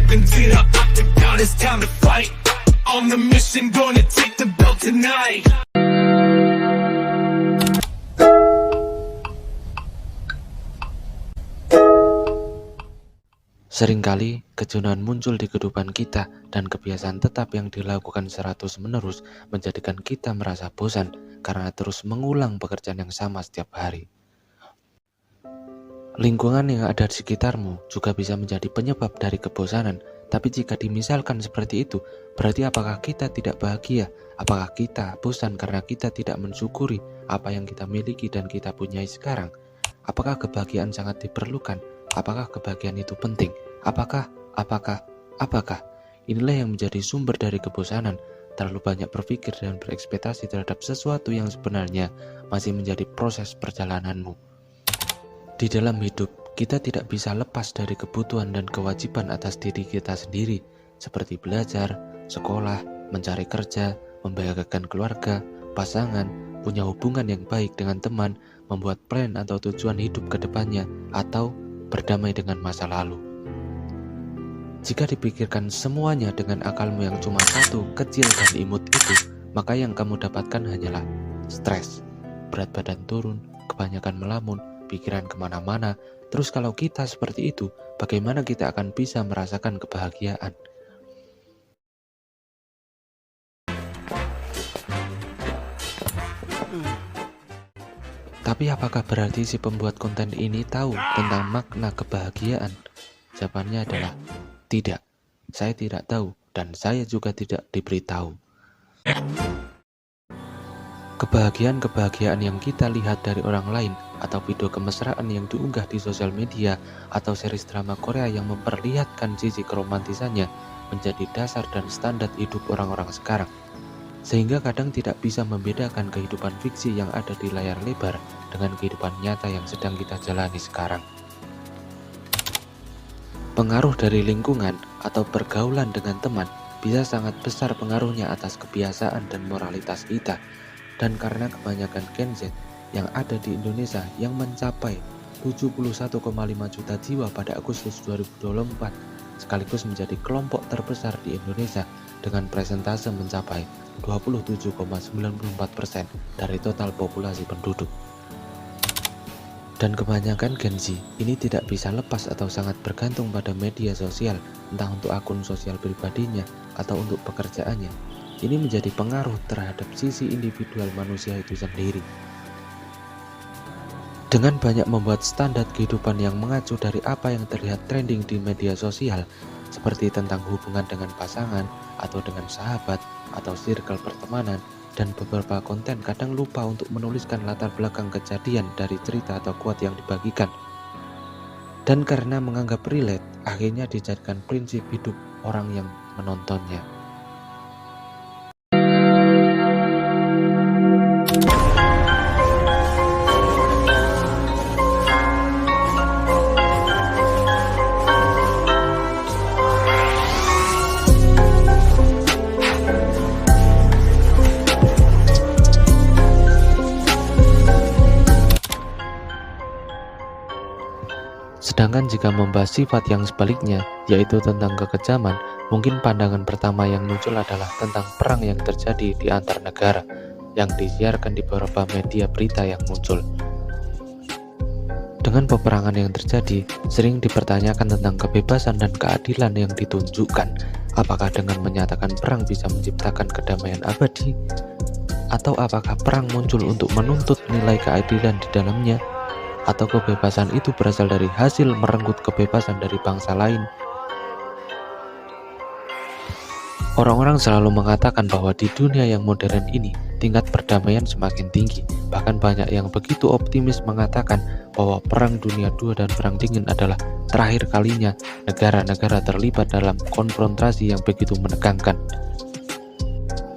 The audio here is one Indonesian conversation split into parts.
Stepping to the octagon, it's time to fight. On the mission, gonna take the belt tonight. Seringkali kejenuhan muncul di kehidupan kita dan kebiasaan tetap yang dilakukan terus-menerus menjadikan kita merasa bosan karena terus mengulang pekerjaan yang sama setiap hari. Lingkungan yang ada di sekitarmu juga bisa menjadi penyebab dari kebosanan, tapi jika dimisalkan seperti itu, berarti apakah kita tidak bahagia? Apakah kita bosan karena kita tidak mensyukuri apa yang kita miliki dan kita punyai sekarang? Apakah kebahagiaan sangat diperlukan? Apakah kebahagiaan itu penting? Apakah? Inilah yang menjadi sumber dari kebosanan. Terlalu banyak berpikir dan berekspektasi terhadap sesuatu yang sebenarnya masih menjadi proses perjalananmu. Di dalam hidup, kita tidak bisa lepas dari kebutuhan dan kewajiban atas diri kita sendiri, seperti belajar, sekolah, mencari kerja, membahagiakan keluarga, pasangan, punya hubungan yang baik dengan teman, membuat plan atau tujuan hidup ke depannya, atau berdamai dengan masa lalu. Jika dipikirkan semuanya dengan akalmu yang cuma satu, kecil dan imut itu, maka yang kamu dapatkan hanyalah stres, berat badan turun, kebanyakan melamun, pikiran kemana-mana. Terus kalau kita seperti itu, bagaimana kita akan bisa merasakan kebahagiaan? Tapi apakah berarti si pembuat konten ini tahu tentang makna kebahagiaan? Jawabannya adalah tidak. Saya tidak tahu dan saya juga tidak diberitahu. Kebahagiaan yang kita lihat dari orang lain atau video kemesraan yang diunggah di sosial media atau series drama Korea yang memperlihatkan sisi keromantisannya menjadi dasar dan standar hidup orang-orang sekarang. Sehingga kadang tidak bisa membedakan kehidupan fiksi yang ada di layar lebar dengan kehidupan nyata yang sedang kita jalani sekarang. Pengaruh dari lingkungan atau pergaulan dengan teman bisa sangat besar pengaruhnya atas kebiasaan dan moralitas kita. Dan karena kebanyakan Gen Z yang ada di Indonesia yang mencapai 71,5 juta jiwa pada Agustus 2024 sekaligus menjadi kelompok terbesar di Indonesia dengan persentase mencapai 27,94% dari total populasi penduduk. Dan kebanyakan Gen Z ini tidak bisa lepas atau sangat bergantung pada media sosial, entah untuk akun sosial pribadinya atau untuk pekerjaannya. Ini menjadi pengaruh terhadap sisi individual manusia itu sendiri. Dengan banyak membuat standar kehidupan yang mengacu dari apa yang terlihat trending di media sosial, seperti tentang hubungan dengan pasangan, atau dengan sahabat, atau circle pertemanan, dan beberapa konten kadang lupa untuk menuliskan latar belakang kejadian dari cerita atau quote yang dibagikan. Dan karena menganggap relate, akhirnya dijadikan prinsip hidup orang yang menontonnya. Sedangkan jika membahas sifat yang sebaliknya, yaitu tentang kekejaman, mungkin pandangan pertama yang muncul adalah tentang perang yang terjadi di antar negara, yang disiarkan di beberapa media berita yang muncul. Dengan peperangan yang terjadi, sering dipertanyakan tentang kebebasan dan keadilan yang ditunjukkan. Apakah dengan menyatakan perang bisa menciptakan kedamaian abadi? Atau apakah perang muncul untuk menuntut nilai keadilan di dalamnya? Atau kebebasan itu berasal dari hasil merenggut kebebasan dari bangsa lain? Orang-orang selalu mengatakan bahwa di dunia yang modern ini, tingkat perdamaian semakin tinggi. Bahkan banyak yang begitu optimis mengatakan bahwa Perang Dunia II dan Perang Dingin adalah terakhir kalinya negara-negara terlibat dalam konfrontasi yang begitu menegangkan.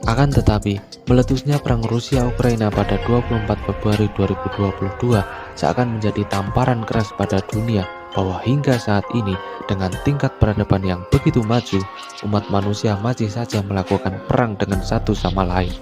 Akan tetapi, meletusnya perang Rusia-Ukraina pada 24 Februari 2022 seakan menjadi tamparan keras pada dunia bahwa hingga saat ini dengan tingkat peradaban yang begitu maju, umat manusia masih saja melakukan perang dengan satu sama lain.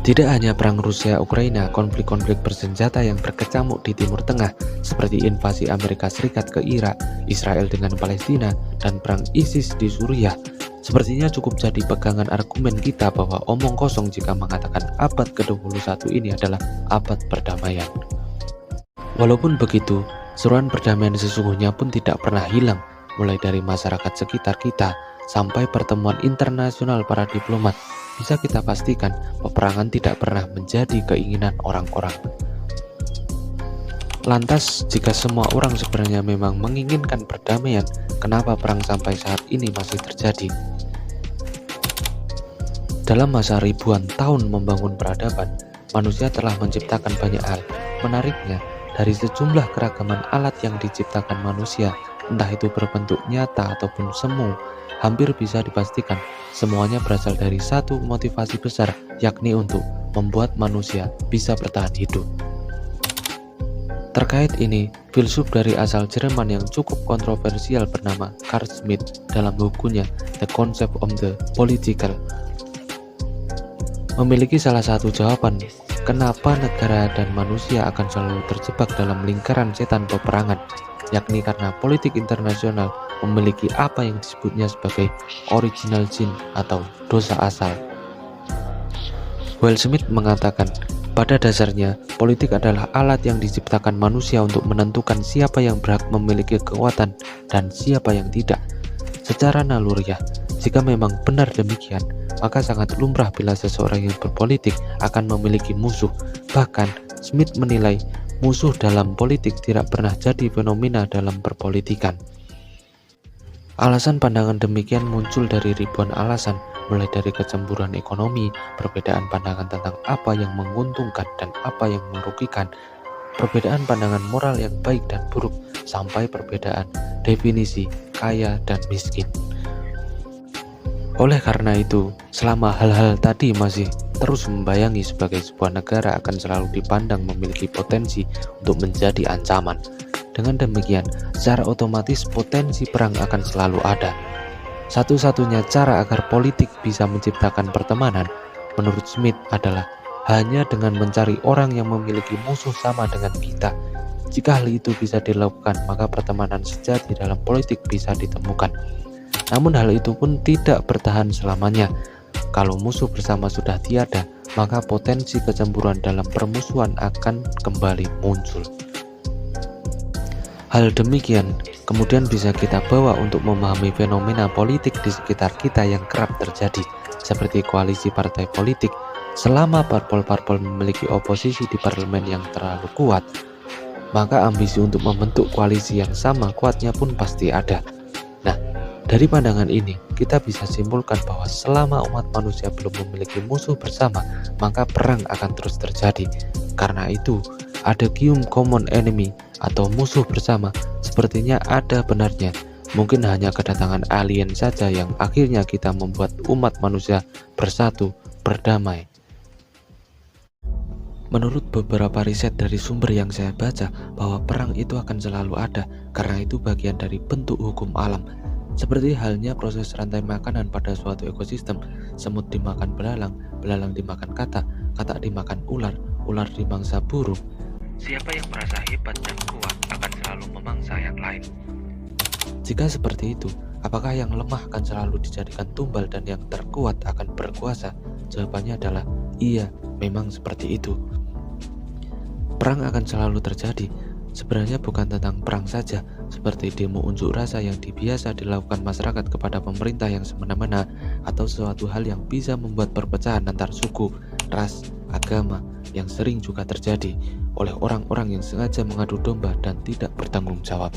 Tidak hanya perang Rusia-Ukraina, konflik-konflik bersenjata yang berkecamuk di Timur Tengah seperti invasi Amerika Serikat ke Irak, Israel dengan Palestina, dan perang ISIS di Suriah sepertinya cukup jadi pegangan argumen kita bahwa omong kosong jika mengatakan abad ke-21 ini adalah abad perdamaian. Walaupun begitu, seruan perdamaian sesungguhnya pun tidak pernah hilang, mulai dari masyarakat sekitar kita sampai pertemuan internasional para diplomat. Bisa kita pastikan peperangan tidak pernah menjadi keinginan orang-orang. Lantas, jika semua orang sebenarnya memang menginginkan perdamaian, kenapa perang sampai saat ini masih terjadi? Dalam masa ribuan tahun membangun peradaban, manusia telah menciptakan banyak hal. Menariknya, dari sejumlah keragaman alat yang diciptakan manusia, entah itu berbentuk nyata ataupun semu, hampir bisa dipastikan semuanya berasal dari satu motivasi besar, yakni untuk membuat manusia bisa bertahan hidup. Terkait ini, filsuf dari asal Jerman yang cukup kontroversial bernama Carl Schmitt dalam bukunya The Concept of the Political memiliki salah satu jawaban kenapa negara dan manusia akan selalu terjebak dalam lingkaran setan peperangan, yakni karena politik internasional memiliki apa yang disebutnya sebagai original sin atau dosa asal. Will Smith mengatakan, pada dasarnya, politik adalah alat yang diciptakan manusia untuk menentukan siapa yang berhak memiliki kekuatan dan siapa yang tidak. Secara naluriah, jika memang benar demikian, maka sangat lumrah bila seseorang yang berpolitik akan memiliki musuh. Bahkan, Smith menilai musuh dalam politik tidak pernah jadi fenomena dalam perpolitikan. Alasan pandangan demikian muncul dari ribuan alasan, mulai dari kecemburuan ekonomi, perbedaan pandangan tentang apa yang menguntungkan dan apa yang merugikan, perbedaan pandangan moral yang baik dan buruk, sampai perbedaan definisi kaya dan miskin. Oleh karena itu, selama hal-hal tadi masih terus membayangi, sebagai sebuah negara akan selalu dipandang memiliki potensi untuk menjadi ancaman. Dengan demikian, secara otomatis potensi perang akan selalu ada. Satu-satunya cara agar politik bisa menciptakan pertemanan, menurut Smith, adalah hanya dengan mencari orang yang memiliki musuh sama dengan kita. Jika hal itu bisa dilakukan, maka pertemanan sejati dalam politik bisa ditemukan. Namun hal itu pun tidak bertahan selamanya. Kalau musuh bersama sudah tiada, maka potensi kecemburuan dalam permusuhan akan kembali muncul. Hal demikian kemudian bisa kita bawa untuk memahami fenomena politik di sekitar kita yang kerap terjadi, seperti koalisi partai politik. Selama parpol-parpol memiliki oposisi di parlemen yang terlalu kuat, maka ambisi untuk membentuk koalisi yang sama kuatnya pun pasti ada. Nah, dari pandangan ini, kita bisa simpulkan bahwa selama umat manusia belum memiliki musuh bersama, maka perang akan terus terjadi. Karena itu, ada gium common enemy atau musuh bersama sepertinya ada benarnya. Mungkin hanya kedatangan alien saja yang akhirnya kita membuat umat manusia bersatu, berdamai. Menurut beberapa riset dari sumber yang saya baca, bahwa perang itu akan selalu ada karena itu bagian dari bentuk hukum alam. Seperti halnya proses rantai makanan pada suatu ekosistem, semut dimakan belalang, belalang dimakan katak, katak dimakan ular, ular dimangsa burung. Siapa yang merasa hebat dan kuat akan selalu memangsa yang lain. Jika seperti itu, apakah yang lemah akan selalu dijadikan tumbal dan yang terkuat akan berkuasa? Jawabannya adalah iya, memang seperti itu. Perang akan selalu terjadi. Sebenarnya bukan tentang perang saja, seperti demo unjuk rasa yang biasa dilakukan masyarakat kepada pemerintah yang semena-mena, atau suatu hal yang bisa membuat perpecahan antar suku, ras, agama yang sering juga terjadi oleh orang-orang yang sengaja mengadu domba dan tidak bertanggung jawab.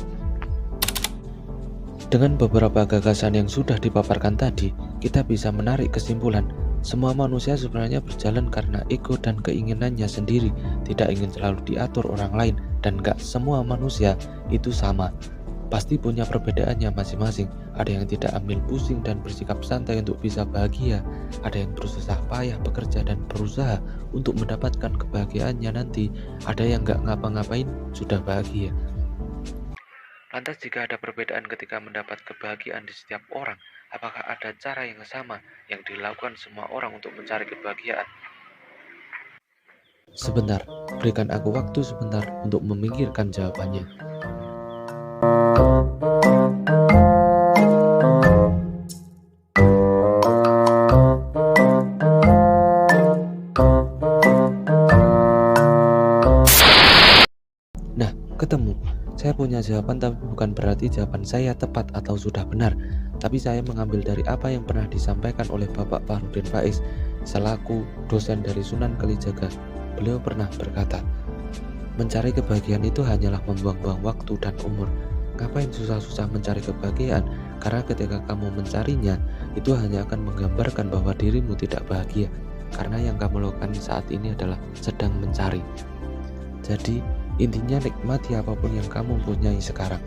Dengan beberapa gagasan yang sudah dipaparkan tadi, kita bisa menarik kesimpulan semua manusia sebenarnya berjalan karena ego dan keinginannya sendiri, tidak ingin selalu diatur orang lain, dan gak semua manusia itu sama. Pasti punya perbedaannya masing-masing. Ada yang tidak ambil pusing dan bersikap santai untuk bisa bahagia. Ada yang bersusah payah bekerja dan berusaha untuk mendapatkan kebahagiaannya nanti. Ada yang gak ngapa-ngapain sudah bahagia. Lantas jika ada perbedaan ketika mendapat kebahagiaan di setiap orang, apakah ada cara yang sama yang dilakukan semua orang untuk mencari kebahagiaan? Sebentar, berikan aku waktu sebentar untuk memikirkan jawabannya. Nah, ketemu. Saya punya jawaban, tapi bukan berarti jawaban saya tepat atau sudah benar. Tapi saya mengambil dari apa yang pernah disampaikan oleh Bapak Fahrudin Faiz selaku dosen dari Sunan Kalijaga. Beliau pernah berkata, mencari kebahagiaan itu hanyalah membuang-buang waktu dan umur. Ngapain susah-susah mencari kebahagiaan? Karena ketika kamu mencarinya, itu hanya akan menggambarkan bahwa dirimu tidak bahagia. Karena yang kamu lakukan saat ini adalah sedang mencari. Jadi, intinya nikmati apapun yang kamu punyai sekarang.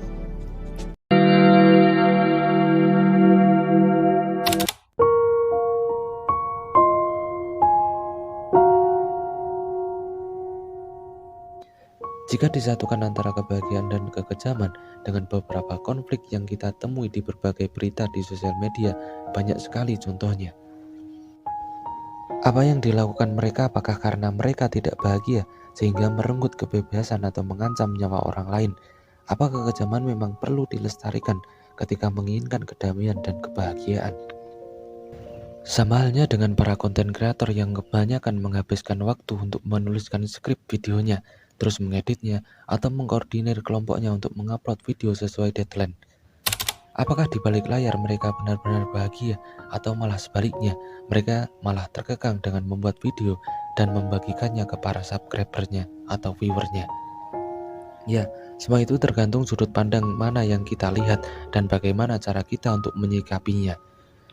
Jika disatukan antara kebahagiaan dan kekejaman dengan beberapa konflik yang kita temui di berbagai berita di sosial media, banyak sekali contohnya. Apa yang dilakukan mereka apakah karena mereka tidak bahagia sehingga merenggut kebebasan atau mengancam nyawa orang lain? Apa kekejaman memang perlu dilestarikan ketika menginginkan kedamaian dan kebahagiaan? Sama halnya dengan para konten kreator yang kebanyakan menghabiskan waktu untuk menuliskan skrip videonya, terus mengeditnya, atau mengkoordinir kelompoknya untuk mengupload video sesuai deadline. Apakah di balik layar mereka benar-benar bahagia atau malah sebaliknya, mereka malah terkekang dengan membuat video dan membagikannya ke para subscribernya atau viewernya? Ya, semua itu tergantung sudut pandang mana yang kita lihat dan bagaimana cara kita untuk menyikapinya.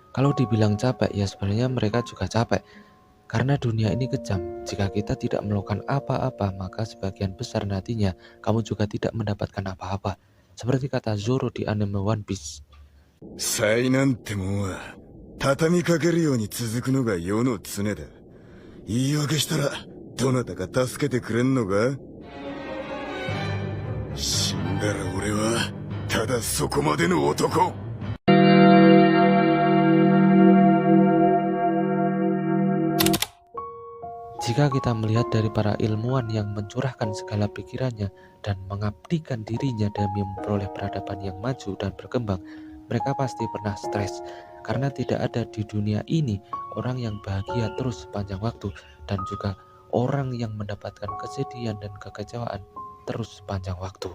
Kalau dibilang capek, ya sebenarnya mereka juga capek. Karena dunia ini kejam, jika kita tidak melakukan apa-apa, maka sebagian besar nantinya kamu juga tidak mendapatkan apa-apa. Seperti kata Zoro di anime One Piece. 災難ってもんは畳みかけるように続くのが世の常だ。言い訳したらどなたか助けてくれんのか？死んだら俺はただそこまでの男。Jika kita melihat dari para ilmuwan yang mencurahkan segala pikirannya dan mengabdikan dirinya demi memperoleh peradaban yang maju dan berkembang, mereka pasti pernah stres karena tidak ada di dunia ini orang yang bahagia terus sepanjang waktu dan juga orang yang mendapatkan kesedihan dan kekecewaan terus sepanjang waktu.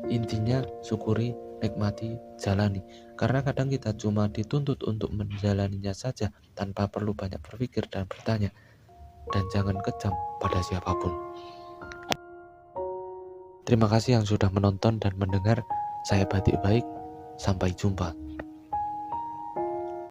Intinya syukuri, nikmati, jalani, karena kadang kita cuma dituntut untuk menjalaninya saja tanpa perlu banyak berpikir dan bertanya. Dan jangan kejam pada siapapun. Terima kasih yang sudah menonton dan mendengar. Saya Batik Baik. Sampai jumpa.